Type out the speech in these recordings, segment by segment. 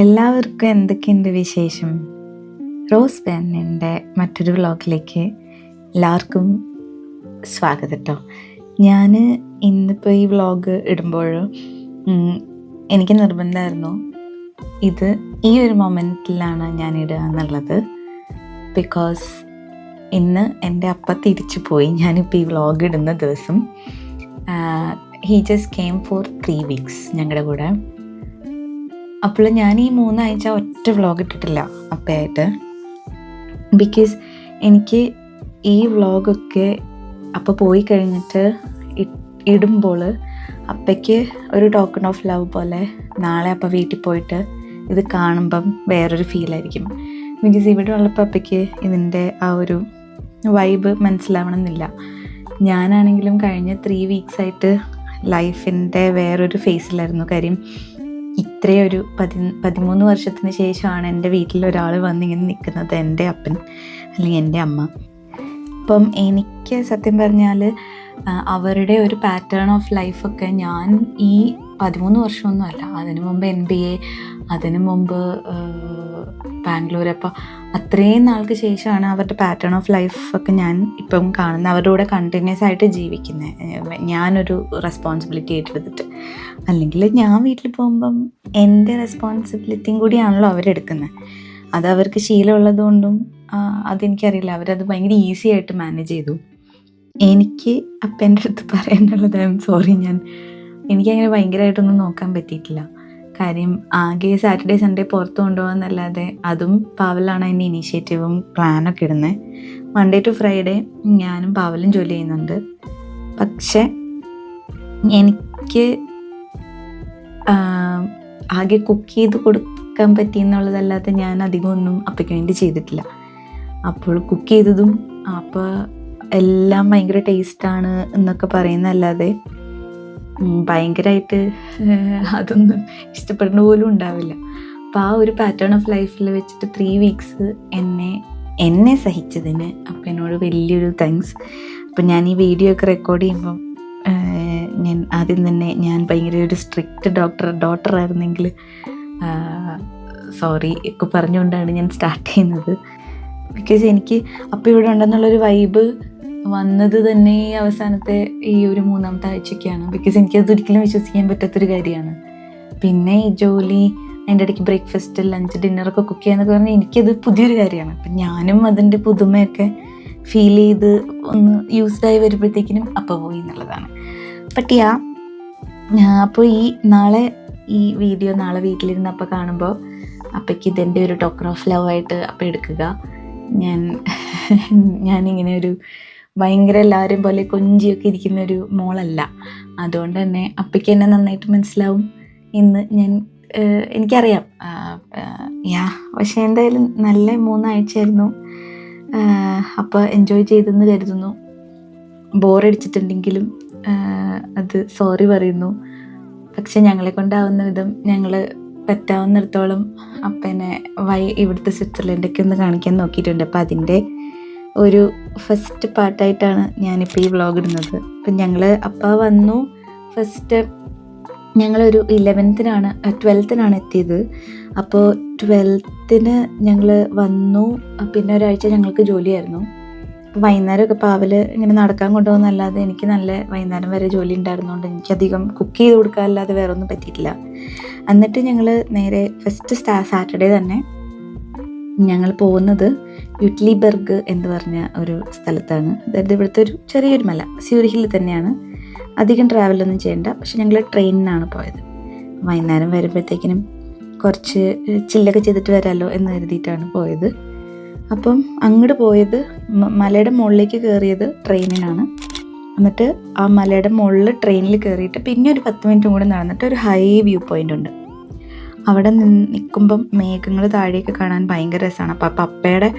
എല്ലാവർക്കും എന്തൊക്കെയുണ്ട് വിശേഷം? റോസ് പെന്നിൻ്റെ മറ്റൊരു വ്ളോഗിലേക്ക് എല്ലാവർക്കും സ്വാഗതം കേട്ടോ. ഞാൻ ഇന്നിപ്പോൾ ഈ വ്ളോഗ് ഇടുമ്പോൾ എനിക്ക് നിർബന്ധമായിരുന്നു ഇത് ഈ ഒരു മൊമെൻറ്റിലാണ് ഞാൻ ഇടുക എന്നുള്ളത്. ബിക്കോസ് ഇന്ന് എൻ്റെ അപ്പ തിരിച്ചു പോയി. ഞാനിപ്പോൾ ഈ വ്ളോഗ് ഇടുന്ന ദിവസം he just came four 3 weeks ഞങ്ങളുടെ കൂടെ. അപ്പോൾ ഞാൻ ഈ 3 ആഴ്ച ഒറ്റ വ്ളോഗ് ഇട്ടിട്ടില്ല അപ്പയായിട്ട്. ബിക്കോസ് എനിക്ക് ഈ വ്ളോഗൊക്കെ അപ്പ പോയി കഴിഞ്ഞിട്ട് ഇടുമ്പോൾ അപ്പയ്ക്ക് ഒരു ടോക്കൺ ഓഫ് ലവ് പോലെ നാളെ അപ്പ വീട്ടിൽ പോയിട്ട് ഇത് കാണുമ്പം വേറൊരു ഫീലായിരിക്കും. ബിക്കോസ് ഇവിടെ ഉള്ളപ്പോൾ അപ്പയ്ക്ക് ഇതിൻ്റെ ആ ഒരു വൈബ് മനസ്സിലാവണമെന്നില്ല. ഞാനാണെങ്കിലും കഴിഞ്ഞ 3 weeks ആയിട്ട് ലൈഫിൻ്റെ വേറൊരു ഫേസിലായിരുന്നു. കാര്യം ഇത്രയൊരു 13 വർഷത്തിന് ശേഷമാണ് എൻ്റെ വീട്ടിൽ ഒരാൾ വന്നിങ്ങനെ നിൽക്കുന്നത്, എൻ്റെ അപ്പൻ അല്ലെങ്കിൽ എൻ്റെ അമ്മ. അപ്പം എനിക്ക് സത്യം പറഞ്ഞാൽ അവരുടെ ഒരു പാറ്റേൺ ഓഫ് ലൈഫൊക്കെ ഞാൻ ഈ 13 വർഷമൊന്നുമല്ല, അതിനു മുമ്പ് MBA, അതിനു മുമ്പ് ബാംഗ്ലൂർ, അപ്പോൾ അത്രയും നാൾക്ക് ശേഷമാണ് അവരുടെ പാറ്റേൺ ഓഫ് ലൈഫൊക്കെ ഞാൻ ഇപ്പം കാണുന്നത്. അവരുടെ കൂടെ കണ്ടിന്യൂസ് ആയിട്ട് ജീവിക്കുന്നത് ഞാനൊരു റെസ്പോൺസിബിലിറ്റി ഏറ്റെടുത്തിട്ട്. അല്ലെങ്കിൽ ഞാൻ വീട്ടിൽ പോകുമ്പം എൻ്റെ റെസ്പോൺസിബിലിറ്റിയും കൂടിയാണല്ലോ അവരെടുക്കുന്നത്. അത് അവർക്ക് ശീലമുള്ളത് കൊണ്ടും അതെനിക്കറിയില്ല, അവരത് ഭയങ്കര ഈസി ആയിട്ട് മാനേജ് ചെയ്തു. എനിക്ക് അപ്പം എൻ്റെ അടുത്ത് പറയാനുള്ളത്, ഐ എം സോറി, എനിക്കങ്ങനെ ഭയങ്കരമായിട്ടൊന്നും നോക്കാൻ പറ്റിയിട്ടില്ല. കാര്യം ആകെ സാറ്റർഡേ സൺഡേ പുറത്ത് കൊണ്ടുപോകാമെന്നല്ലാതെ, അതും പാവലാണ് അതിൻ്റെ ഇനീഷ്യേറ്റീവും പ്ലാനൊക്കെ ഇടുന്നത്. മൺഡേ ടു ഫ്രൈഡേ ഞാനും പാവലും ജോലി ചെയ്യുന്നുണ്ട്. പക്ഷെ എനിക്ക് ആകെ കുക്ക് ചെയ്ത് കൊടുക്കാൻ പറ്റിയെന്നുള്ളതല്ലാതെ ഞാൻ അധികമൊന്നും അപ്പയ്ക്ക് വേണ്ടി ചെയ്തിട്ടില്ല. അപ്പോൾ കുക്ക് ചെയ്തതും അപ്പോൾ എല്ലാം ഭയങ്കര ടേസ്റ്റാണ് എന്നൊക്കെ പറയുന്നതല്ലാതെ ഭയങ്കരമായിട്ട് അതൊന്നും ഇഷ്ടപ്പെടുന്ന പോലും ഉണ്ടാവില്ല. അപ്പോൾ ആ ഒരു പാറ്റേൺ ഓഫ് ലൈഫിൽ വെച്ചിട്ട് 3 weeks എന്നെ സഹിച്ചതിന് അപ്പം എന്നോട് വലിയൊരു താങ്ക്സ്. അപ്പം ഞാൻ ഈ വീഡിയോ ഒക്കെ റെക്കോർഡ് ചെയ്യുമ്പം ഞാൻ ആദ്യം തന്നെ, ഞാൻ ഭയങ്കര ഒരു സ്ട്രിക്റ്റ് ഡോക്ടറായിരുന്നെങ്കിൽ സോറി ഒക്കെ പറഞ്ഞുകൊണ്ടാണ് ഞാൻ സ്റ്റാർട്ട് ചെയ്യുന്നത്. ബിക്കോസ് എനിക്ക് അപ്പം ഇവിടെ ഉണ്ടെന്നുള്ളൊരു വൈബ് വന്നത് തന്നെ ഈ അവസാനത്തെ ഈ ഒരു 3ാമത്തെ ആഴ്ചയ്ക്കാണ്. ബിക്കോസ് എനിക്കത് ഒരിക്കലും വിശ്വസിക്കാൻ പറ്റാത്തൊരു കാര്യമാണ്. പിന്നെ ഈ ജോലി, അതിൻ്റെ ഇടയ്ക്ക് ബ്രേക്ക്ഫാസ്റ്റ്, ലഞ്ച്, ഡിന്നറൊക്കെ കുക്ക് ചെയ്യാന്നൊക്കെ പറഞ്ഞാൽ എനിക്കത് പുതിയൊരു കാര്യമാണ്. അപ്പം ഞാനും അതിൻ്റെ പുതുമയൊക്കെ ഫീൽ ചെയ്ത് ഒന്ന് യൂസ്ഡായി വരുമ്പോഴത്തേക്കിനും അപ്പം പോയി എന്നുള്ളതാണ്. പറ്റിയാ അപ്പോൾ ഈ വീഡിയോ നാളെ വീട്ടിലിരുന്ന് അപ്പം കാണുമ്പോൾ അപ്പയ്ക്ക് ഇതെൻ്റെ ഒരു ടോക്കൺ ഓഫ് ലവ് ആയിട്ട് അപ്പം എടുക്കുക. ഞാനിങ്ങനെ ഒരു ഭയങ്കര എല്ലാവരും പോലെ കൊഞ്ചിയൊക്കെ ഇരിക്കുന്ന ഒരു മോളല്ല. അതുകൊണ്ട് തന്നെ അപ്പയ്ക്ക് എന്നെ നന്നായിട്ട് മനസ്സിലാവും എന്ന് എനിക്കറിയാം. പക്ഷേ എന്തായാലും നല്ല 3 ആഴ്ചയായിരുന്നു. അപ്പോൾ എൻജോയ് ചെയ്തെന്ന് കരുതുന്നു. ബോറടിച്ചിട്ടുണ്ടെങ്കിലും അത് സോറി പറയുന്നു. പക്ഷെ ഞങ്ങളെ കൊണ്ടാവുന്ന വിധം ഞങ്ങൾ പറ്റാവുന്നിടത്തോളം അപ്പനെ ഇവിടുത്തെ സ്വിറ്റ്സർലൻഡൊക്കെ ഒന്ന് കാണിക്കാൻ നോക്കിയിട്ടുണ്ട്. അപ്പം അതിൻ്റെ ഒരു ഫസ്റ്റ് പാർട്ടായിട്ടാണ് ഞാനിപ്പോൾ ഈ വ്ളോഗ് ഇടുന്നത്. അപ്പം അപ്പ വന്നു. ഫസ്റ്റ് ഞങ്ങളൊരു 12th എത്തിയത്. അപ്പോൾ 12th ഞങ്ങൾ വന്നു. പിന്നെ ഒരാഴ്ച ഞങ്ങൾക്ക് ജോലിയായിരുന്നു. അപ്പോൾ വൈകുന്നേരമൊക്കെ പാവൽ ഇങ്ങനെ നടക്കാൻ കൊണ്ടുപോകുന്നല്ലാതെ എനിക്ക് നല്ല വൈകുന്നേരം വരെ ജോലി ഉണ്ടായിരുന്നതുകൊണ്ട് എനിക്കധികം കുക്ക് ചെയ്ത് കൊടുക്കാനല്ലാതെ വേറെ ഒന്നും പറ്റിയിട്ടില്ല. എന്നിട്ട് ഞങ്ങൾ നേരെ ഫസ്റ്റ് സാറ്റർഡേ തന്നെ ഞങ്ങൾ പോകുന്നത് യുട്ലിബർഗ് എന്ന് പറഞ്ഞ ഒരു സ്ഥലത്താണ്. അതായത് ഇവിടുത്തെ ഒരു ചെറിയൊരു മല, സ്യൂരി ഹില്ല് തന്നെയാണ്. അധികം ട്രാവലൊന്നും ചെയ്യേണ്ട. പക്ഷെ ഞങ്ങൾ ട്രെയിനിനാണ് പോയത്. വൈകുന്നേരം വരുമ്പോഴത്തേക്കിനും കുറച്ച് ചില്ലൊക്കെ ചെയ്തിട്ട് വരാമല്ലോ എന്ന് കരുതിയിട്ടാണ് പോയത്. അപ്പം അങ്ങോട്ട് പോയത് മലയുടെ മുകളിലേക്ക് കയറിയത് ട്രെയിനിനാണ്. എന്നിട്ട് ആ മലയുടെ മുകളിൽ ട്രെയിനിൽ കയറിയിട്ട് പിന്നെ ഒരു 10 മിനിറ്റും കൂടി നടന്നിട്ട് ഒരു ഹൈ വ്യൂ പോയിൻ്റ് ഉണ്ട്. അവിടെ നിൽക്കുമ്പം മേഘങ്ങൾ താഴേക്ക് കാണാൻ ഭയങ്കര രസമാണ്. അപ്പം പപ്പയുടെ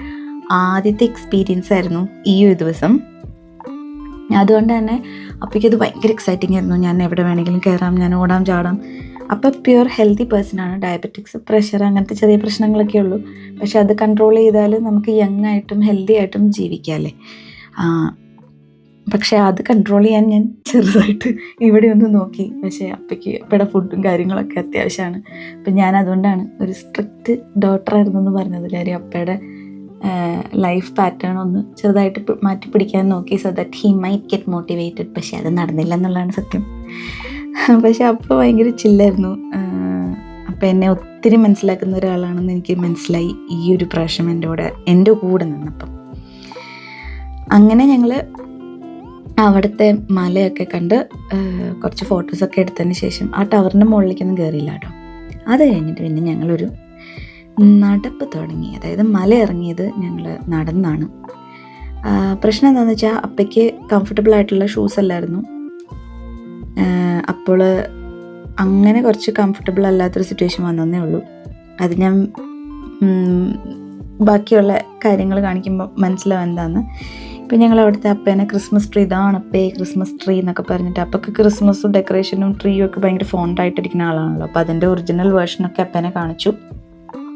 ആദ്യത്തെ എക്സ്പീരിയൻസ് ആയിരുന്നു ഈ ഒരു ദിവസം. അതുകൊണ്ട് തന്നെ അപ്പയ്ക്കത് ഭയങ്കര എക്സൈറ്റിംഗ് ആയിരുന്നു. ഞാൻ എവിടെ വേണമെങ്കിലും കയറാം, ഞാൻ ഓടാം, ചാടാം. അപ്പം പ്യുവർ ഹെൽത്തി പേഴ്സണാണ്. ഡയബറ്റിക്സ്, പ്രഷർ, അങ്ങനത്തെ ചെറിയ പ്രശ്നങ്ങളൊക്കെ ഉള്ളൂ. പക്ഷെ അത് കൺട്രോൾ ചെയ്താൽ നമുക്ക് യങ് ആയിട്ടും ഹെൽത്തി ആയിട്ടും ജീവിക്കാമല്ലേ. പക്ഷേ അത് കൺട്രോൾ ചെയ്യാൻ ഞാൻ ചെറുതായിട്ട് ഇവിടെ ഒന്ന് നോക്കി. പക്ഷേ അപ്പയുടെ ഫുഡും കാര്യങ്ങളൊക്കെ അത്യാവശ്യമാണ്. അപ്പം ഞാൻ അതുകൊണ്ടാണ് ഒരു സ്ട്രിക്റ്റ് ഡോക്ടറായിരുന്നു എന്ന് പറഞ്ഞത്. കാര്യം അപ്പയുടെ ലൈഫ് പാറ്റേൺ ഒന്ന് ചെറുതായിട്ട് മാറ്റി പിടിക്കാൻ നോക്കി, so that he might get motivated. പക്ഷേ അത് നടന്നില്ല എന്നുള്ളതാണ് സത്യം. പക്ഷെ അപ്പോൾ ഭയങ്കര ചില്ലായിരുന്നു. അപ്പം എന്നെ ഒത്തിരി മനസ്സിലാക്കുന്ന ഒരാളാണെന്ന് എനിക്ക് മനസ്സിലായി ഈ ഒരു പ്രാവശ്യം എൻ്റെ കൂടെ നിന്നപ്പം. അങ്ങനെ ഞങ്ങൾ അവിടുത്തെ മലയൊക്കെ കണ്ട് കുറച്ച് ഫോട്ടോസൊക്കെ എടുത്തതിന് ശേഷം ആ ടവറിൻ്റെ മുകളിലേക്കൊന്നും കയറിയില്ല കേട്ടോ. അത് കഴിഞ്ഞിട്ട് പിന്നെ ഞങ്ങളൊരു നടപ്പ് തുടങ്ങി. അതായത് മല ഇറങ്ങിയത് ഞങ്ങൾ നടന്നാണ്. പ്രശ്നം എന്താണെന്ന് വെച്ചാൽ അപ്പയ്ക്ക് കംഫർട്ടബിൾ ആയിട്ടുള്ള ഷൂസ് അല്ലായിരുന്നു. അപ്പോൾ അങ്ങനെ കുറച്ച് കംഫർട്ടബിൾ അല്ലാത്തൊരു സിറ്റുവേഷൻ വന്നതേ ഉള്ളൂ. അത് ഞാൻ ബാക്കിയുള്ള കാര്യങ്ങൾ കാണിക്കുമ്പോൾ മനസ്സിലാവും എന്താണെന്ന്. ഇപ്പം ഞങ്ങൾ അവിടുത്തെ അപ്പേനെ ക്രിസ്മസ് ട്രീ, ഇതാണ് അപ്പേ ക്രിസ്മസ് ട്രീ എന്നൊക്കെ പറഞ്ഞിട്ട്, അപ്പൊക്കെ ക്രിസ്മസും ഡെക്കറേഷനും ട്രീയും ഒക്കെ ഭയങ്കര ഫോണ്ടായിട്ടിരിക്കുന്ന ആളാണല്ലോ. അപ്പോൾ അതിൻ്റെ ഒറിജിനൽ വേർഷനൊക്കെ അപ്പേനെ കാണിച്ചു.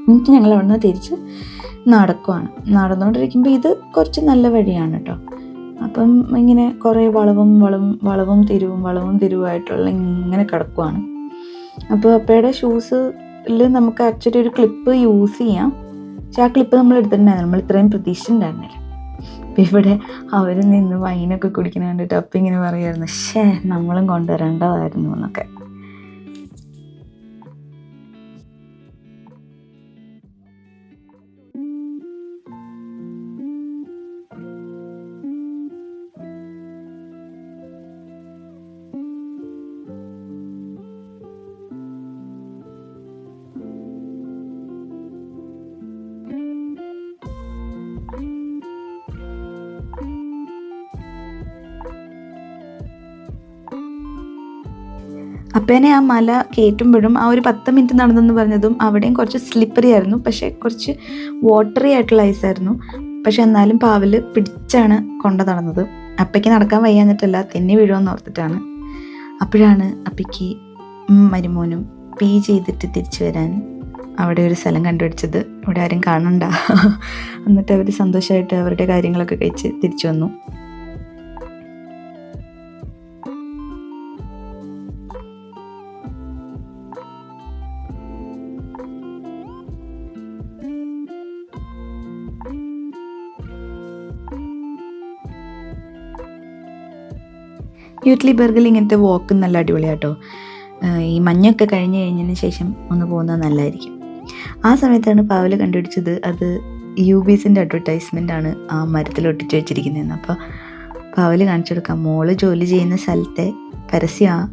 എന്നിട്ട് ഞങ്ങൾ അവിടെ നിന്ന് തിരിച്ച് നടക്കുവാണ്. നടന്നുകൊണ്ടിരിക്കുമ്പോൾ ഇത് കുറച്ച് നല്ല വഴിയാണ് കേട്ടോ. അപ്പം ഇങ്ങനെ കുറേ വളവും തിരിവുമായിട്ടുള്ള ഇങ്ങനെ കിടക്കുവാണ്. അപ്പോൾ അപ്പയുടെ ഷൂസിൽ നമുക്ക് ആക്ച്വലി ഒരു ക്ലിപ്പ് യൂസ് ചെയ്യാം. പക്ഷെ ആ ക്ലിപ്പ് നമ്മൾ എടുത്തിട്ടുണ്ടായിരുന്നു. നമ്മൾ ഇത്രയും പ്രതീക്ഷിച്ചിട്ടുണ്ടായിരുന്നില്ല. അപ്പം ഇവിടെ അവർ നിന്ന് വൈനൊക്കെ കുടിക്കുന്ന കണ്ടിട്ട് അപ്പം ഇങ്ങനെ പറയുമായിരുന്നു, നമ്മളും കൊണ്ടുവരേണ്ടതായിരുന്നു എന്നൊക്കെ. അപ്പേനെ ആ മല കയറ്റുമ്പോഴും ആ ഒരു 10 മിനിറ്റ് നടന്നെന്ന് പറഞ്ഞതും അവിടെയും കുറച്ച് സ്ലിപ്പറി ആയിരുന്നു. പക്ഷേ കുറച്ച് വാട്ടറി ആയിട്ടുള്ള ഐസായിരുന്നു. പക്ഷെ എന്നാലും പാവല് പിടിച്ചാണ് കൊണ്ട നടന്നത്. അപ്പയ്ക്ക് നടക്കാൻ വയ്യാഞ്ഞിട്ടല്ല, തെന്നി വീഴുമെന്ന് ഓർത്തിട്ടാണ്. അപ്പോഴാണ് അപ്പയ്ക്ക് മരുമോനും പേ ചെയ്തിട്ട് തിരിച്ചു വരാൻ അവിടെ ഒരു സ്ഥലം കണ്ടുപിടിച്ചത്. ഇവിടെ ആരും കാണണ്ട. എന്നിട്ട് അവർ സന്തോഷമായിട്ട് അവരുടെ കാര്യങ്ങളൊക്കെ കഴിച്ച് തിരിച്ചു വന്നു. യൂട്ട്ലിബർഗിൽ ഇങ്ങനത്തെ വാക്ക് നല്ല അടിപൊളിയാട്ടോ. ഈ മഞ്ഞൊക്കെ കഴിഞ്ഞതിന് ശേഷം ഒന്ന് പോകുന്നത് നല്ലതായിരിക്കും. ആ സമയത്താണ് പാവല് കണ്ടുപിടിച്ചത് അത് UBCൻ്റെ അഡ്വർടൈസ്മെൻ്റാണ് ആ മരത്തിൽ ഒട്ടിച്ച് വെച്ചിരിക്കുന്നതെന്ന്. അപ്പോൾ പാവല് കാണിച്ചു കൊടുക്കാം, മോള് ജോലി ചെയ്യുന്ന സ്ഥലത്തെ പരസ്യമാണ്.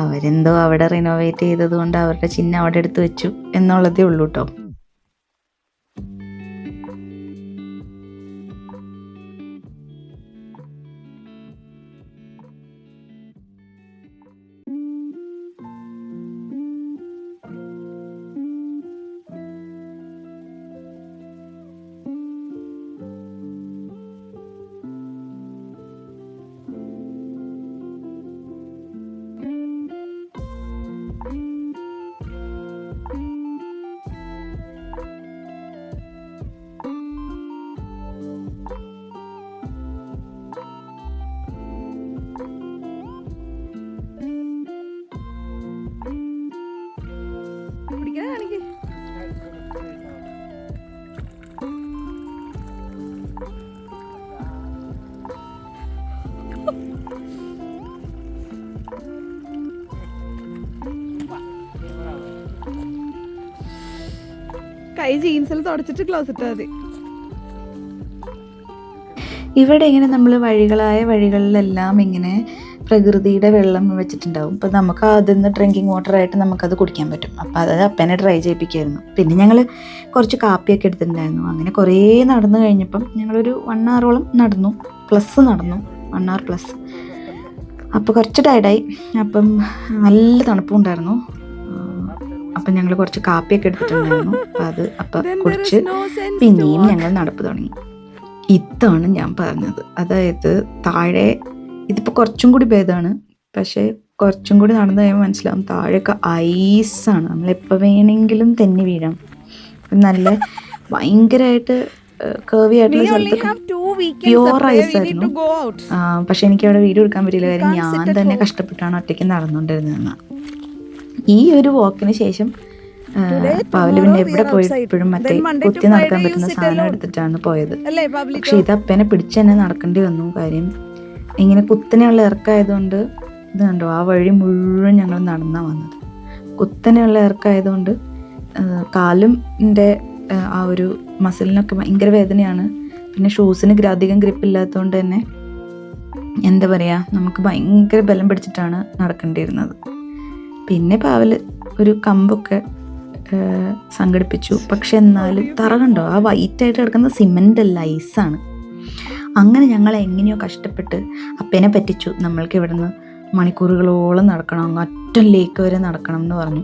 അവരെന്തോ അവിടെ റിനോവേറ്റ് ചെയ്തത് കൊണ്ട് അവരുടെ ചിഹ്നം അവിടെ എടുത്ത് വെച്ചു എന്നുള്ളതേ ഉള്ളൂ കേട്ടോ. കൈ ജീൻസിൽ തുടച്ചിട്ട് ക്ലോസ് ഇട്ടാൽ മതി. ഇവിടെ ഇങ്ങനെ നമ്മൾ വഴികളിലെല്ലാം ഇങ്ങനെ പ്രകൃതിയുടെ വെള്ളം വെച്ചിട്ടുണ്ടാവും. അപ്പോൾ നമുക്ക് അതിൽ നിന്ന് ഡ്രിങ്കിങ് വാട്ടറായിട്ട് നമുക്കത് കുടിക്കാൻ പറ്റും. അപ്പോൾ അത് അപ്പനെ ട്രൈ ചെയ്യിപ്പിക്കുമായിരുന്നു. പിന്നെ ഞങ്ങൾ കുറച്ച് കാപ്പിയൊക്കെ എടുത്തിട്ടുണ്ടായിരുന്നു. അങ്ങനെ കുറേ നടന്നു കഴിഞ്ഞപ്പം ഞങ്ങളൊരു 1 ഹവറോളം നടന്നു, 1 ഹവർ പ്ലസ്. അപ്പോൾ കുറച്ച് ടയർഡായി. അപ്പം നല്ല തണുപ്പും ഉണ്ടായിരുന്നു. അപ്പം ഞങ്ങൾ കുറച്ച് കാപ്പിയൊക്കെ എടുത്തിട്ടുണ്ടായിരുന്നു. അപ്പം കുടിച്ച് പിന്നെയും ഞങ്ങൾ നടപ്പ് തുടങ്ങി. ഇതാണ് ഞാൻ പറഞ്ഞത്. അതായത് താഴെ ഇതിപ്പോൾ കുറച്ചും കൂടി ഭേദമാണ്. പക്ഷേ കുറച്ചും കൂടി നടന്നു കഴിയുമ്പോൾ മനസ്സിലാവും താഴെയൊക്കെ ഐസാണ്. നമ്മളെപ്പോൾ വേണമെങ്കിലും തെന്നി വീഴാം. നല്ല ഭയങ്കരമായിട്ട് കേർവി ആയിട്ടുള്ള സ്ഥലത്തൊക്കെ പ്യുവർ റൈസ് ആയിരുന്നു. പക്ഷെ എനിക്ക് അവിടെ വീഡിയോ എടുക്കാൻ പറ്റില്ല, കാര്യം ഞാൻ തന്നെ കഷ്ടപ്പെട്ടാണ് ഒറ്റയ്ക്ക് നടന്നുകൊണ്ടിരുന്നതെന്ന്. ഈ ഒരു വാക്കിന് ശേഷം പവല് പിന്നെ എവിടെ പോയപ്പോഴും മറ്റേ കുത്തി നടക്കാൻ പറ്റുന്ന സാധനം എടുത്തിട്ടാണ് പോയത്. പക്ഷെ ഇത് അപ്പനെ പിടിച്ച് തന്നെ നടക്കേണ്ടി വന്നു. കാര്യം ഇങ്ങനെ കുത്തനെയുള്ള ഇറക്കായതുകൊണ്ട് ഇത് കണ്ടോ, ആ വഴി മുഴുവൻ ഞങ്ങൾ നടന്നാണ് വന്നത്. കുത്തനെയുള്ള ഇറക്കായതുകൊണ്ട് കാലിൻ്റെ ആ ഒരു മസിലിനൊക്കെ ഭയങ്കര വേദനയാണ്. പിന്നെ ഷൂസിന് അധികം ഗ്രിപ്പില്ലാത്തതുകൊണ്ട് തന്നെ എന്താ പറയുക, നമുക്ക് ഭയങ്കര ബലം പിടിച്ചിട്ടാണ് നടക്കേണ്ടിയിരുന്നത്. പിന്നെ പാവല് ഒരു കമ്പൊക്കെ സംഘടിപ്പിച്ചു. പക്ഷെ എന്നാലും തറ കണ്ടോ, ആ വൈറ്റായിട്ട് കിടക്കുന്ന സിമെൻ്റ് അല്ല, ഐസാണ്. അങ്ങനെ ഞങ്ങൾ എങ്ങനെയോ കഷ്ടപ്പെട്ട് അപ്പനെ പറ്റിച്ചു. നമ്മൾക്ക് ഇവിടുന്ന് മണിക്കൂറുകളോളം നടക്കണം, ഒറ്റ ലേക്ക് വരെ നടക്കണം എന്ന് പറഞ്ഞു.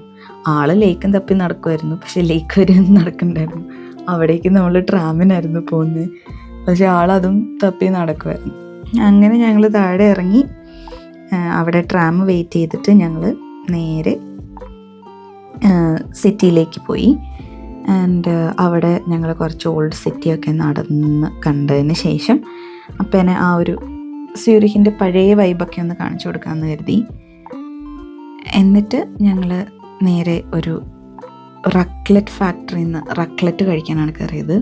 ആള് ലേക്കും തപ്പി നടക്കുമായിരുന്നു, പക്ഷെ ലേക്ക് വരെ ഒന്നും നടക്കണ്ടായിരുന്നു. അവിടേക്ക് നമ്മൾ ട്രാമിനായിരുന്നു പോകുന്നത്, പക്ഷെ ആളതും തപ്പി നടക്കുമായിരുന്നു. അങ്ങനെ ഞങ്ങൾ താഴെ ഇറങ്ങി അവിടെ ട്രാം വെയിറ്റ് ചെയ്തിട്ട് ഞങ്ങൾ നേരെ സിറ്റിയിലേക്ക് പോയി. ആൻഡ് അവിടെ ഞങ്ങൾ കുറച്ച് ഓൾഡ് സിറ്റിയൊക്കെ നടന്ന് കണ്ടതിന് ശേഷം അപ്പനെ ആ ഒരു സ്യൂരിഹിൻ്റെ പഴയ വൈബൊക്കെ ഒന്ന് കാണിച്ചു കൊടുക്കാമെന്ന് കരുതി. എന്നിട്ട് ഞങ്ങൾ നേരെ ഒരു റക്ലറ്റ് ഫാക്ടറിയിൽ നിന്ന് റക്ലറ്റ് കഴിക്കാനാണ് കയറിയത്.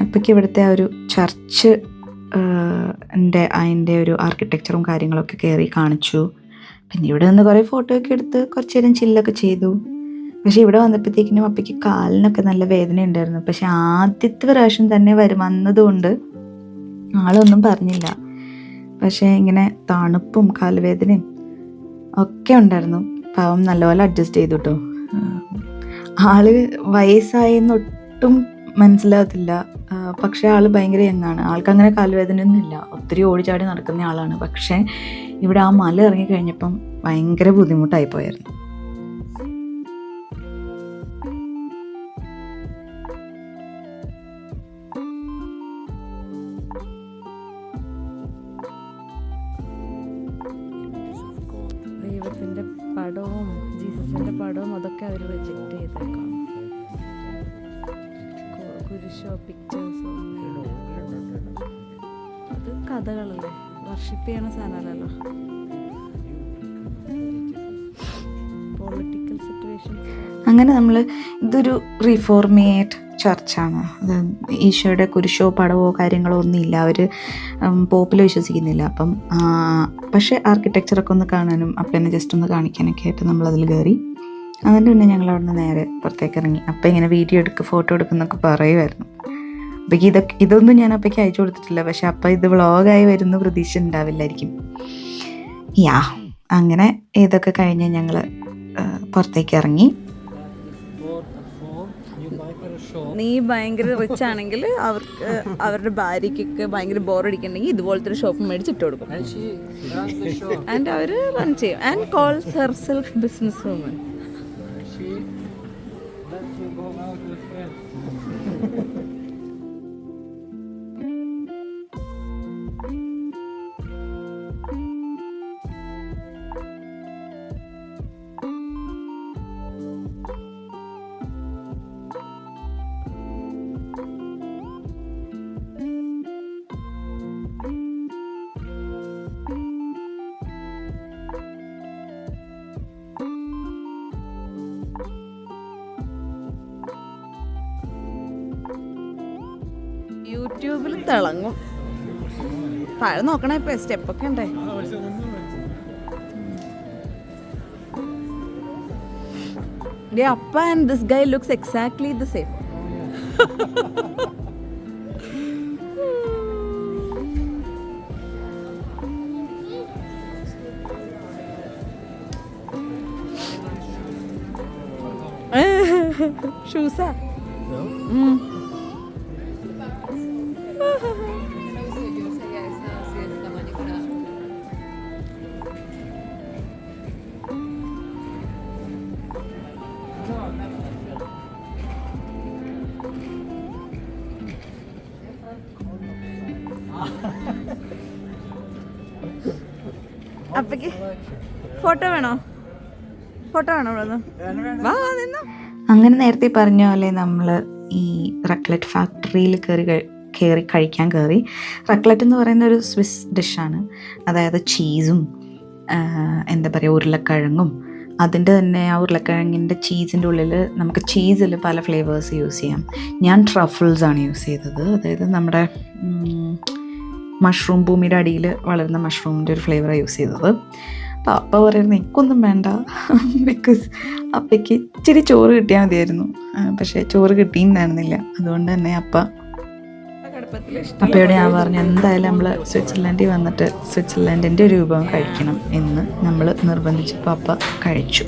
അപ്പോഴേക്ക് ഇവിടുത്തെ ആ ഒരു ചർച്ച് അതിൻ്റെ ഒരു ആർക്കിടെക്ചറും കാര്യങ്ങളൊക്കെ കയറി കാണിച്ചു. പിന്നെ ഇവിടെ നിന്ന് കുറേ ഫോട്ടോ ഒക്കെ എടുത്ത് കുറച്ച് നേരം ചില്ലൊക്കെ ചെയ്തു. പക്ഷേ ഇവിടെ വന്നപ്പോഴത്തേക്കിനും അപ്പയ്ക്ക് കാലിനൊക്കെ നല്ല വേദന ഉണ്ടായിരുന്നു. പക്ഷെ ആദ്യത്തെ പ്രാവശ്യം തന്നെ വന്നതുകൊണ്ട് ആളൊന്നും പറഞ്ഞില്ല. പക്ഷേ ഇങ്ങനെ തണുപ്പും കാലുവേദനയും ഒക്കെ ഉണ്ടായിരുന്നു. പാവം നല്ലപോലെ അഡ്ജസ്റ്റ് ചെയ്തു കേട്ടോ. ആള് വയസ്സായെന്നൊട്ടും മനസ്സിലാകത്തില്ല. പക്ഷേ ആള് ഭയങ്കര യങ്ങാണ്. ആൾക്കങ്ങനെ കാലുവേദനയൊന്നും ഇല്ല, ഒത്തിരി ഓടിച്ചാടി നടക്കുന്ന ആളാണ്. പക്ഷേ ഇവിടെ ആ മല ഇറങ്ങി കഴിഞ്ഞപ്പം ഭയങ്കര ബുദ്ധിമുട്ടായി പോയായിരുന്നു. ദൈവത്തിന്റെ പടവും ജീസസിന്റെ പടവും അതൊക്കെ അവർ റിജക്റ്റ് ചെയ്തേക്കാം. കുരിശോ പിക്ചേഴ്സോ അത് കഥകളല്ലേ, വർഷിപ്പ് ചെയ്യണ സാധനമല്ലല്ലോ. Political situations. അങ്ങനെ നമ്മൾ ഇതൊരു റിഫോർമേറ്റ് ചർച്ചാണ്. അത് ഈശോയുടെ കുരിശോ പടവോ കാര്യങ്ങളോ ഒന്നുമില്ല. അവർ പോപ്പിൽ വിശ്വസിക്കുന്നില്ല. അപ്പം പക്ഷേ ആർക്കിടെക്ചറൊക്കെ ഒന്ന് കാണാനും അപ്പനെ ജസ്റ്റ് ഒന്ന് കാണിക്കാനൊക്കെ ആയിട്ട് നമ്മളതിൽ കയറി. അതിൻ്റെ പിന്നെ ഞങ്ങൾ അവിടെ നിന്ന് നേരെ പുറത്തേക്ക് ഇറങ്ങി. അപ്പം ഇങ്ങനെ വീഡിയോ എടുക്കുക, ഫോട്ടോ എടുക്കുന്നൊക്കെ പറയുമായിരുന്നു. അപ്പോഴേക്ക് ഇതൊന്നും ഞാൻ അപ്പോഴേക്ക് അയച്ചു കൊടുത്തിട്ടില്ല. പക്ഷെ അപ്പം ഇത് വ്ളോഗായി വരുന്ന പ്രതീക്ഷ ഉണ്ടാവില്ലായിരിക്കും. അങ്ങനെ ഇതൊക്കെ കഴിഞ്ഞ് ഞങ്ങൾ പുറത്തേക്ക് ഇറങ്ങി. നീ ഭയങ്കര റിച്ച് ആണെങ്കിൽ അവർക്ക് അവരുടെ ഭാര്യയ്ക്കൊക്കെ ഭയങ്കര ബോറടിക്കണ്ടെങ്കിൽ ഇതുപോലത്തെ ഒരു ഷോപ്പ് മേടിച്ചിട്ട് കൊടുക്കും. ആൻഡ് അവർ റൺ ചെയ്യും. And calls herself business woman. യൂട്യൂബിൽ തിളങ്ങും. താഴെ നോക്കണേ, ഇപ്പൊ സ്റ്റെപ്പൊക്കെ ഉണ്ടേ. അപ്പ and this guy looks exactly the same. ഷൂസാ? അപ്പക്ക് ഫോട്ടോ വേണോ? ഫോട്ടോ വേണോ? വാ നിന്നോ. അങ്ങനെ നേരത്തെ പറഞ്ഞ പോലെ നമ്മൾ ഈ റക്ലറ്റ് ഫാക്ടറിയിൽ കയറി കഴിക്കാൻ കയറി. റക്ലറ്റ് എന്ന് പറയുന്ന ഒരു സ്വിസ് ഡിഷാണ്. അതായത് ചീസും എന്താ പറയുക ഉരുളക്കിഴങ്ങും, അതിൻ്റെ തന്നെ ആ ഉരുളക്കിഴങ്ങിൻ്റെ ചീസിൻ്റെ ഉള്ളിൽ നമുക്ക് ചീസിൽ പല ഫ്ലേവേഴ്സ് യൂസ് ചെയ്യാം. ഞാൻ ട്രഫിൾസാണ് യൂസ് ചെയ്തത്. അതായത് നമ്മുടെ മഷ്റൂം, ഭൂമിയുടെ അടിയിൽ വളരുന്ന മഷ്റൂമിൻ്റെ ഒരു ഫ്ലേവറാണ് യൂസ് ചെയ്തത്. അപ്പോൾ അപ്പ പറയുന്നത് എനിക്കൊന്നും വേണ്ട, ബിക്കോസ് അപ്പയ്ക്ക് ഇച്ചിരി ചോറ് കിട്ടിയാൽ മതിയായിരുന്നു. പക്ഷേ ചോറ് കിട്ടിയിട്ടുണ്ടായിരുന്നില്ല. അതുകൊണ്ട് തന്നെ അപ്പയോട് ഞാൻ പറഞ്ഞു എന്തായാലും നമ്മൾ സ്വിറ്റ്സർലൻഡിൽ വന്നിട്ട് സ്വിറ്റ്സർലൻഡിൻ്റെ ഒരു വിഭവം കഴിക്കണം എന്ന് നമ്മൾ നിർബന്ധിച്ചപ്പോൾ അപ്പ കഴിച്ചു.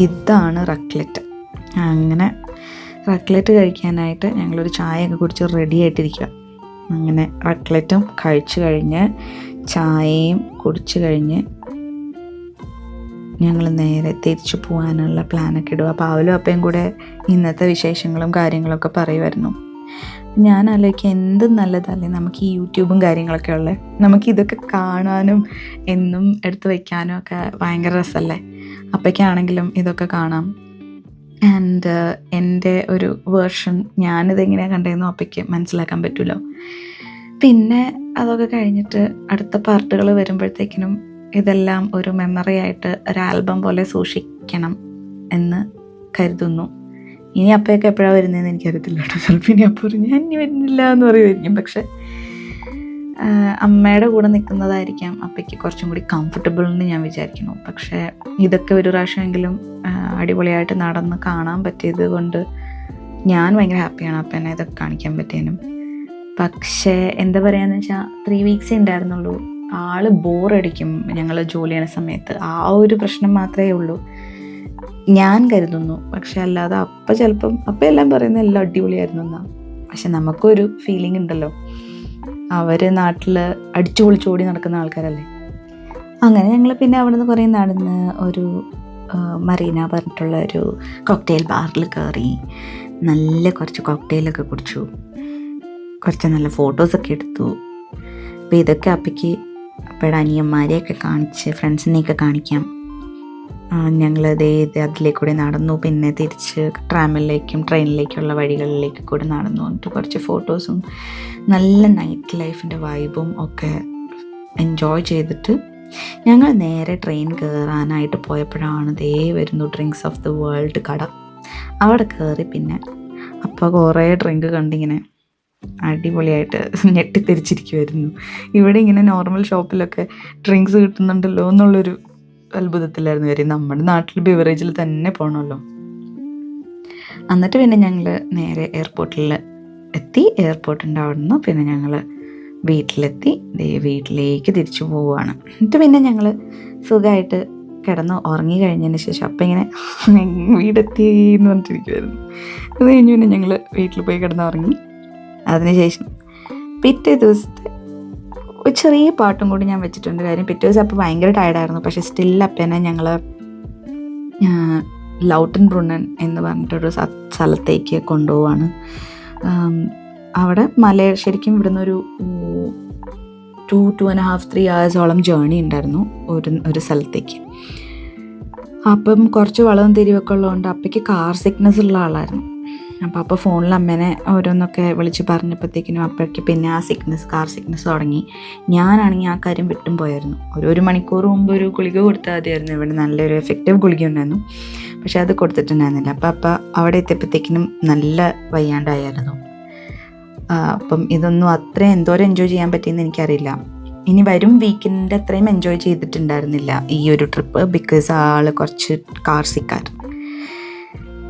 ഇതാണ് റക്ലറ്റ്. അങ്ങനെ റക്ലറ്റ് കഴിക്കാനായിട്ട് ഞങ്ങളൊരു ചായയൊക്കെ കുടിച്ച് റെഡി ആയിട്ടിരിക്കുക. അങ്ങനെ റക്ലറ്റും കഴിച്ചു കഴിഞ്ഞ് ചായയും കുടിച്ചു കഴിഞ്ഞ് ഞങ്ങൾ നേരെ തിരിച്ചു പോകാനുള്ള പ്ലാനൊക്കെ ഇടുക. അപ്പോൾ അവലും അപ്പയും കൂടെ ഇന്നത്തെ വിശേഷങ്ങളും കാര്യങ്ങളൊക്കെ പറയുമായിരുന്നു. ഞാൻ ആലോചിക്കുക എന്ത് നല്ലതല്ലേ നമുക്ക് ഈ യൂട്യൂബും കാര്യങ്ങളൊക്കെ ഉള്ളത്. നമുക്ക് ഇതൊക്കെ കാണാനും എന്നും എടുത്ത് വയ്ക്കാനും ഒക്കെ ഭയങ്കര രസമല്ലേ. അപ്പയ്ക്കാണെങ്കിലും ഇതൊക്കെ കാണാം. ആൻഡ് എൻ്റെ ഒരു വേർഷൻ ഞാനിതെങ്ങനെയാണ് കണ്ടതെന്നും അപ്പയ്ക്ക് മനസ്സിലാക്കാൻ പറ്റുമല്ലോ. പിന്നെ അതൊക്കെ കഴിഞ്ഞിട്ട് അടുത്ത പാർട്ടുകൾ വരുമ്പോഴത്തേക്കിനും ഇതെല്ലാം ഒരു മെമ്മറി ആയിട്ട് ഒരു ആൽബം പോലെ സൂക്ഷിക്കണം എന്ന് കരുതുന്നു. ഇനി അപ്പയൊക്കെ എപ്പോഴാണ് വരുന്നതെന്ന് എനിക്കറിയത്തില്ല കേട്ടോ. ചിലപ്പോൾ ഇനി അപ്പോൾ ഞാൻ ഇനി വരുന്നില്ല എന്ന് പറയുമായിരിക്കും. പക്ഷെ അമ്മയുടെ കൂടെ നിൽക്കുന്നതായിരിക്കാം അപ്പയ്ക്ക് കുറച്ചും കൂടി കംഫർട്ടബിൾ എന്ന് ഞാൻ വിചാരിക്കുന്നു. പക്ഷേ ഇതൊക്കെ ഒരു പ്രാവശ്യമെങ്കിലും അടിപൊളിയായിട്ട് നടന്ന് കാണാൻ പറ്റിയത് കൊണ്ട് ഞാൻ ഭയങ്കര ഹാപ്പിയാണ് അപ്പനെ ഇതൊക്കെ കാണിക്കാൻ പറ്റിയതിനും. പക്ഷേ എന്താ പറയുകയെന്ന് വെച്ചാൽ 3 വീക്സേ ഉണ്ടായിരുന്നുള്ളൂ. ആൾ ബോറടിക്കും ഞങ്ങൾ ജോലി ചെയ്യുന്ന സമയത്ത്. ആ ഒരു പ്രശ്നം മാത്രമേ ഉള്ളൂ ഞാൻ കരുതുന്നു. പക്ഷെ അല്ലാതെ ചിലപ്പം എല്ലാം പറയുന്നത് എല്ലാം അടിപൊളിയായിരുന്നു എന്നാണ്. പക്ഷെ നമുക്കൊരു ഫീലിംഗ് ഉണ്ടല്ലോ, അവർ നാട്ടിൽ അടിച്ചു പൊളിച്ചോടി നടക്കുന്ന ആൾക്കാരല്ലേ. അങ്ങനെ ഞങ്ങൾ പിന്നെ അവിടെ നിന്ന് കുറേ നടന്ന് ഒരു മറീന പറഞ്ഞിട്ടുള്ള ഒരു കോക്ടെയിൽ ബാറിൽ കയറി നല്ല കുറച്ച് കോക്ടെയിലൊക്കെ കുടിച്ചു. കുറച്ച് നല്ല ഫോട്ടോസൊക്കെ എടുത്തു. അപ്പോൾ ഇതൊക്കെ അപ്പയുടെ അനിയന്മാരെയൊക്കെ കാണിച്ച് ഫ്രണ്ട്സിനെയൊക്കെ കാണിക്കാം. ഞങ്ങൾ അതിലേക്കൂടെ നടന്നു. പിന്നെ തിരിച്ച് ട്രെയിനിലേക്കുള്ള വഴികളിലേക്ക് കൂടെ നടന്നു. എന്നിട്ട് കുറച്ച് ഫോട്ടോസും നല്ല നൈറ്റ് ലൈഫിൻ്റെ വൈബും ഒക്കെ എൻജോയ് ചെയ്തിട്ട് ഞങ്ങൾ നേരെ ട്രെയിൻ കയറാനായിട്ട് പോയപ്പോഴാണ് വരുന്നു ഡ്രിങ്ക്സ് ഓഫ് ദ വേൾഡ് കട. അവിടെ കയറി പിന്നെ അപ്പോൾ കുറേ ഡ്രിങ്ക് കണ്ടിങ്ങനെ അടിപൊളിയായിട്ട് ഞെട്ടിത്തിരിച്ചിരിക്കുമായിരുന്നു. ഇവിടെ ഇങ്ങനെ നോർമൽ ഷോപ്പിലൊക്കെ ഡ്രിങ്ക്സ് കിട്ടുന്നുണ്ടല്ലോ എന്നുള്ളൊരു അത്ഭുതത്തിലായിരുന്നു കാര്യം. നമ്മുടെ നാട്ടിൽ ബിവറേജിൽ തന്നെ പോകണമല്ലോ. എന്നിട്ട് പിന്നെ ഞങ്ങൾ നേരെ എയർപോർട്ടിൽ എത്തി. എയർപോർട്ടിൻ്റെ അവിടെ നിന്ന് പിന്നെ ഞങ്ങൾ വീട്ടിലെത്തി. വീട്ടിലേക്ക് തിരിച്ചു പോവുകയാണ്. എന്നിട്ട് പിന്നെ ഞങ്ങൾ സുഖമായിട്ട് കിടന്ന് ഉറങ്ങി കഴിഞ്ഞതിന് ശേഷം അപ്പം ഇങ്ങനെ വീടെത്തി എന്ന് പറഞ്ഞിട്ടിരിക്കുമായിരുന്നു. അത് കഴിഞ്ഞ് പിന്നെ ഞങ്ങൾ വീട്ടിൽ പോയി കിടന്ന് ഉറങ്ങി. അതിനുശേഷം പിറ്റേ ദിവസത്തെ ഒരു ചെറിയ പാട്ടും കൂടി ഞാൻ വെച്ചിട്ടുണ്ട്. കാര്യം പിറ്റേ ദിവസം അപ്പോൾ ഭയങ്കര ടയർഡായിരുന്നു. പക്ഷേ സ്റ്റിൽ അപ്പനെ ഞങ്ങൾ ലൗട്ടൻബ്രുണ്ണൻ എന്ന് പറഞ്ഞിട്ടൊരു സ്ഥലത്തേക്ക് കൊണ്ടുപോവാണ്. അവിടെ ശരിക്കും ഇവിടുന്ന് ഒരു 2.5-3 hours ജേർണി ഉണ്ടായിരുന്നു ഒരു സ്ഥലത്തേക്ക്. അപ്പം കുറച്ച് വളവും തിരിവൊക്കെ ഉള്ളതുകൊണ്ട് അപ്പയ്ക്ക് കാർ സിക്നസ് ഉള്ള ആളായിരുന്നു. അപ്പോൾ ഫോണിൽ അമ്മേനെ ഓരോന്നൊക്കെ വിളിച്ച് പറഞ്ഞപ്പോഴത്തേക്കിനും അപ്പോഴേക്ക് പിന്നെ കാർ സിക്നസ് തുടങ്ങി. ഞാനാണെങ്കിൽ ആ കാര്യം വിട്ടും പോയായിരുന്നു. ഒരു മണിക്കൂർ മുമ്പ് ഒരു ഗുളിക കൊടുത്താൽ മതിയായിരുന്നു. ഇവിടെ നല്ലൊരു എഫക്റ്റീവ് ഗുളിക ഉണ്ടായിരുന്നു. പക്ഷെ അത് കൊടുത്തിട്ടുണ്ടായിരുന്നില്ല. അപ്പം അവിടെ എത്തിയപ്പോഴത്തേക്കിനും നല്ല വയ്യാണ്ടായിരുന്നു. അപ്പം ഇതൊന്നും അത്രയും എന്തോരം എൻജോയ് ചെയ്യാൻ പറ്റിയെന്ന് എനിക്കറിയില്ല. ഇനി വരും വീക്കിൻ്റെ അത്രയും എൻജോയ് ചെയ്തിട്ടുണ്ടായിരുന്നില്ല ഈ ഒരു ട്രിപ്പ്. ബിക്കോസ് ആൾ കുറച്ച് കാർ സിക്കായിരുന്നു.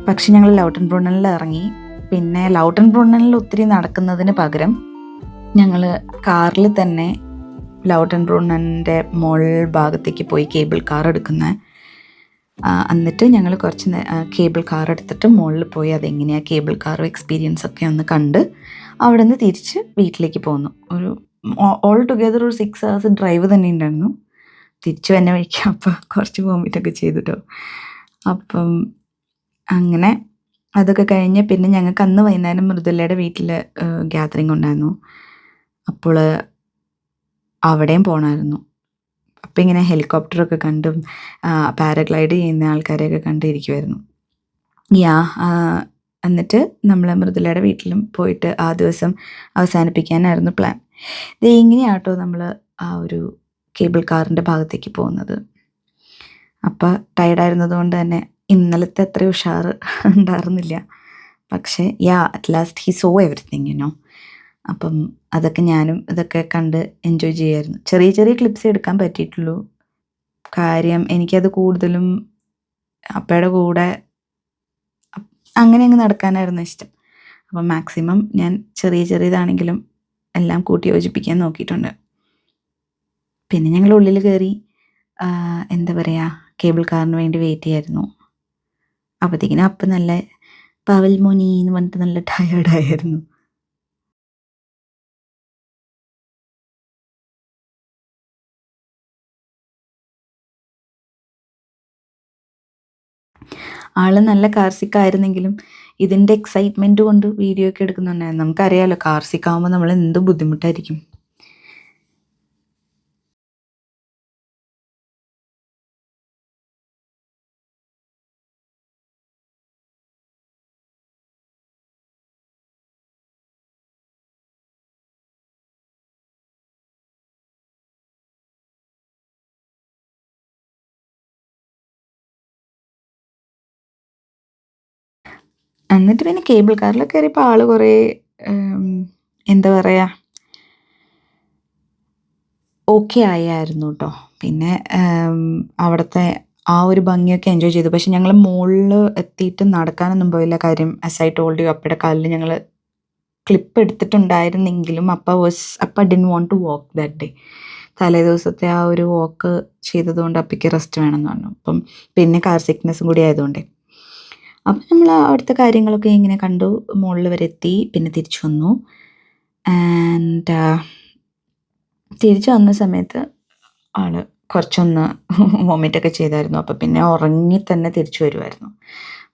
പക്ഷെ ഞങ്ങൾ ലൗട്ടൻബ്രുണ്ണനിൽ ഇറങ്ങി. പിന്നെ ലൗട്ടൻബ്രുണ്ണനിൽ ഒത്തിരി നടക്കുന്നതിന് പകരം ഞങ്ങൾ കാറിൽ തന്നെ ലൗട്ടൻബ്രുണ്ണൻ്റെ മോൾ ഭാഗത്തേക്ക് പോയി കേബിൾ കാർ എടുക്കുന്നത്. എന്നിട്ട് ഞങ്ങൾ കുറച്ച് കേബിൾ കാർ എടുത്തിട്ട് മുകളിൽ പോയി അതെങ്ങനെയാണ് കേബിൾ കാർ എക്സ്പീരിയൻസ് ഒക്കെ ഒന്ന് കണ്ട് അവിടെ നിന്ന് തിരിച്ച് വീട്ടിലേക്ക് പോന്നു. ഓൾ ടുഗെദർ ഒരു 6 hours ഡ്രൈവ് തന്നെ ഉണ്ടായിരുന്നു. തിരിച്ചു തന്നെ വയ്ക്കാം. അപ്പം കുറച്ച് വോമിറ്റൊക്കെ ചെയ്തിട്ടോ. അപ്പം അങ്ങനെ അതൊക്കെ കഴിഞ്ഞ് പിന്നെ ഞങ്ങൾക്ക് അന്ന് വൈകുന്നേരം മൃദുലയുടെ വീട്ടിൽ ഗ്യാതറിങ് ഉണ്ടായിരുന്നു. അപ്പോൾ അവിടെയും പോകണമായിരുന്നു. അപ്പം ഇങ്ങനെ ഹെലികോപ്റ്ററൊക്കെ കണ്ടും പാരഗ്ലൈഡ് ചെയ്യുന്ന ആൾക്കാരെയൊക്കെ കണ്ടിരിക്കുമായിരുന്നു. എന്നിട്ട് നമ്മൾ മൃദുലയുടെ വീട്ടിലും പോയിട്ട് ആ ദിവസം അവസാനിപ്പിക്കാനായിരുന്നു പ്ലാൻ. ഇത് ഇങ്ങനെയാട്ടോ നമ്മൾ ആ ഒരു കേബിൾ കാറിൻ്റെ ഭാഗത്തേക്ക് പോകുന്നത്. അപ്പോൾ ടയർഡായിരുന്നത് കൊണ്ട് തന്നെ ഇന്നലത്തെ അത്ര ഉഷാറ് ഉണ്ടായിരുന്നില്ല. പക്ഷേ at last he so everything അപ്പം അതൊക്കെ ഞാനും ഇതൊക്കെ കണ്ട് എൻജോയ് ചെയ്യുമായിരുന്നു. ചെറിയ ചെറിയ ക്ലിപ്സേ എടുക്കാൻ പറ്റിയിട്ടുള്ളൂ. കാര്യം എനിക്കത് കൂടുതലും അപ്പയുടെ കൂടെ അങ്ങനെ അങ്ങ് നടക്കാനായിരുന്നു ഇഷ്ടം. അപ്പം മാക്സിമം ഞാൻ ചെറിയതാണെങ്കിലും എല്ലാം കൂട്ടി യോജിപ്പിക്കാൻ നോക്കിയിട്ടുണ്ട്. പിന്നെ ഞങ്ങൾ ഉള്ളിൽ കയറി എന്താ പറയുക, കേബിൾ കാറിന് വേണ്ടി വെയിറ്റ് ചെയ്യായിരുന്നു. അപ്പോഴത്തേക്കിനും അപ്പം നല്ല പവൽ മോനി എന്ന് പറഞ്ഞിട്ട് നല്ല ടയേർഡായിരുന്നു. ആൾ നല്ല കാർസിക്കായിരുന്നെങ്കിലും ഇതിൻ്റെ എക്സൈറ്റ്മെൻറ്റ് കൊണ്ട് വീഡിയോ ഒക്കെ എടുക്കുന്നുണ്ടായിരുന്നു. നമുക്കറിയാമല്ലോ കാർസിക്കാവുമ്പോൾ നമ്മൾ എന്ത് ബുദ്ധിമുട്ടായിരിക്കും. എന്നിട്ട് പിന്നെ കേബിൾ കാറിലൊക്കെ കയറിയപ്പോൾ ആൾ കുറേ എന്താ പറയുക ഓക്കെ ആയിരുന്നു കേട്ടോ. പിന്നെ അവിടുത്തെ ആ ഒരു ഭംഗിയൊക്കെ എൻജോയ് ചെയ്തു. പക്ഷെ ഞങ്ങൾ മുകളിൽ എത്തിയിട്ട് നടക്കാനൊന്നും പോയില്ല. കാര്യം ആസ് ഐ ടോൾഡ് യു, അപ്പയുടെ കാലിൽ ഞങ്ങൾ ക്ലിപ്പ് എടുത്തിട്ടുണ്ടായിരുന്നെങ്കിലും അപ്പ didn't want to walk that day. തലേ ദിവസത്തെ ആ ഒരു വാക്ക് ചെയ്തതുകൊണ്ട് അപ്പയ്ക്ക് റെസ്റ്റ് വേണമെന്ന് പറഞ്ഞു. അപ്പം പിന്നെ കാർ സിക്നെസ്സും കൂടി ആയതുകൊണ്ടേ. അപ്പം നമ്മൾ അവിടുത്തെ കാര്യങ്ങളൊക്കെ ഇങ്ങനെ കണ്ടു, മുകളിൽ വരെ എത്തി, പിന്നെ തിരിച്ചു വന്നു. ആൻഡ് തിരിച്ചു വന്ന സമയത്ത് ആൾ കുറച്ചൊന്ന് വൊമിറ്റൊക്കെ ചെയ്തായിരുന്നു. അപ്പം പിന്നെ ഉറങ്ങി തന്നെ തിരിച്ചു വരുമായിരുന്നു.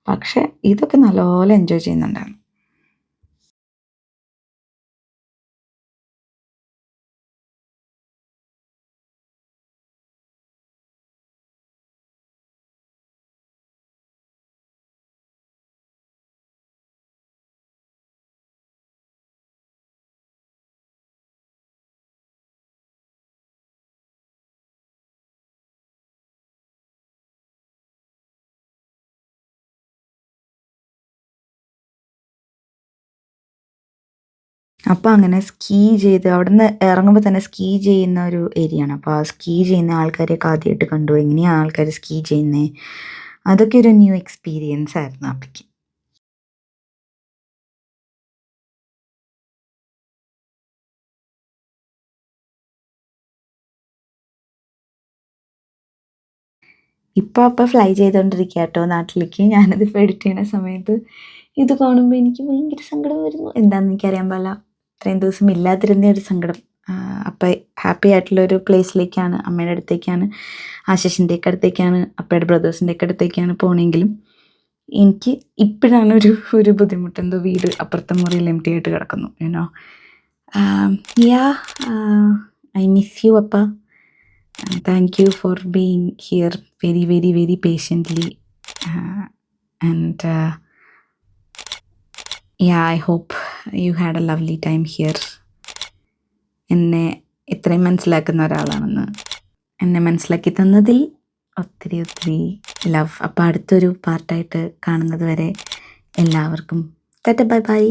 പക്ഷെ ഇതൊക്കെ നല്ലപോലെ എൻജോയ് ചെയ്യുന്നുണ്ടായിരുന്നു. അപ്പോൾ അങ്ങനെ സ്കീ ചെയ്ത് അവിടുന്ന് ഇറങ്ങുമ്പോൾ തന്നെ സ്കീ ചെയ്യുന്ന ഒരു ഏരിയയാണ്. അപ്പോൾ ആ സ്കീ ചെയ്യുന്ന ആൾക്കാരെയൊക്കെ ആദ്യമായിട്ട് കണ്ടു. എങ്ങനെയാണ് ആൾക്കാർ സ്കീ ചെയ്യുന്നത്, അതൊക്കെ ഒരു ന്യൂ എക്സ്പീരിയൻസ് ആയിരുന്നു അപ്പയ്ക്ക്. ഇപ്പോൾ ഫ്ലൈ ചെയ്തുകൊണ്ടിരിക്കുക കേട്ടോ നാട്ടിലേക്ക്. ഞാനതിപ്പോൾ എഡിറ്റ് ചെയ്യുന്ന സമയത്ത് ഇത് കാണുമ്പോൾ എനിക്ക് ഭയങ്കര സങ്കടം വരുന്നു. എന്താണെന്ന് എനിക്കറിയാൻ പാടില്ല. ഇത്രയും ദിവസം ഇല്ലാതിരുന്ന ഒരു സങ്കടം. അപ്പം ഹാപ്പി ആയിട്ടുള്ളൊരു പ്ലേസിലേക്കാണ്, അമ്മയുടെ അടുത്തേക്കാണ്, ആശിഷിൻ്റെയൊക്കെ അടുത്തേക്കാണ്, അപ്പയുടെ ബ്രദേഴ്സിൻ്റെയൊക്കെ അടുത്തേക്കാണ് പോകണമെങ്കിലും എനിക്ക് ഇപ്പോഴാണ് ഒരു ബുദ്ധിമുട്ട്. എന്തോ വീട് അപ്പുറത്തെ മുറിയിൽ എംപ്റ്റി ആയിട്ട് കിടക്കുന്നു. ഐ മിസ് യു അപ്പ. Thank you for being here very, very, very patiently. And I hope you had a lovely time here. എന്നെ ഇത്രയും മനസ്സിലാക്കുന്ന ഒരാളാണെന്ന് എന്നെ മനസ്സിലാക്കി തന്നതിൽ ഒത്തിരി ലവ്. അപ്പോൾ അടുത്തൊരു പാർട്ടായിട്ട് കാണുന്നത് വരെ എല്ലാവർക്കും ടാറ്റ ബൈ ബൈ.